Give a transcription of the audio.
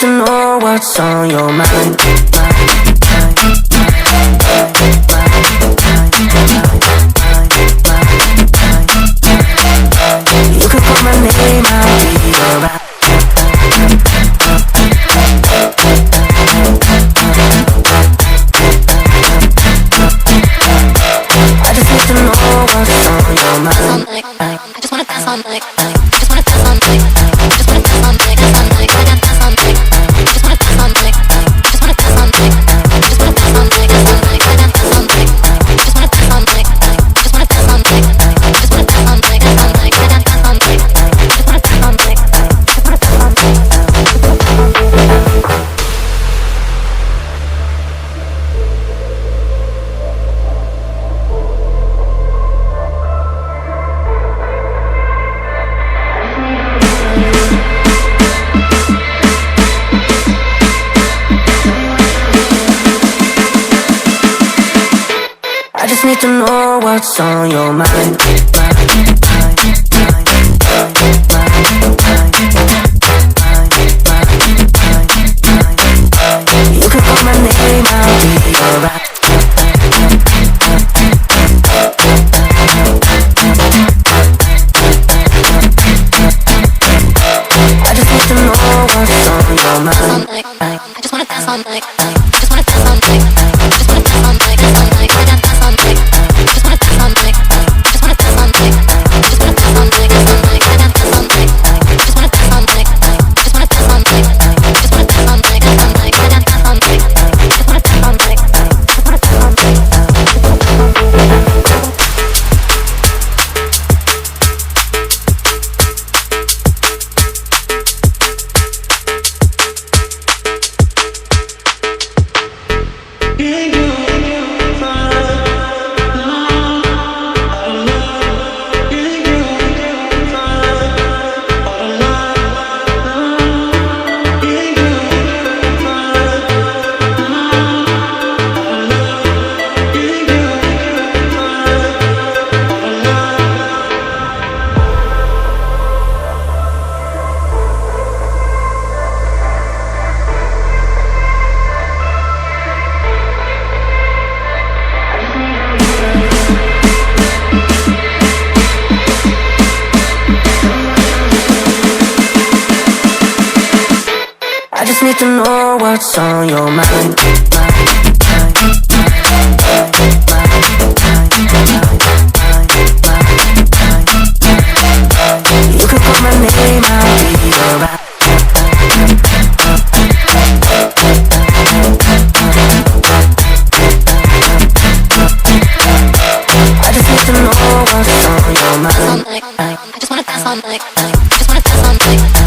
to know what's on your mind. You can call my name, I'll be alright. I just need to know what's on your mind. I just wanna dance all night. Just wanna dance all night. Just wanna dance all night. Dance all night. I got dance all night. Just wanna dance all night. Just wanna dance all night. Just wanna dance all night. Dance all night. I got dance all night. Just wanna dance all night. Just wanna dance all night. Just wanna dance all night. Dance all night. I got dance all night. Just wanna dance all night. Just wanna dance all night. I just need to know what's on your mind. You can call my name, I'll be alright. I just need to know what's on your mind. I just wanna dance all night. Just wanna dance all night. Just wanna dance all night. Dance all night. I got dance all night. Just wanna dance all night. Just wanna dance all night. Just wanna dance all night. Dance all night. I got dance all night. Just wanna dance all night. Just wanna dance all night. Just wanna dance all night. Dance all night. I got dance all night. Just wanna dance all night. Just wanna dance all night. I just need to know what's on your mind. You can call my name, I'll be alright. I just need to know what's on your mind. I just wanna dance all night. Just wanna dance all night.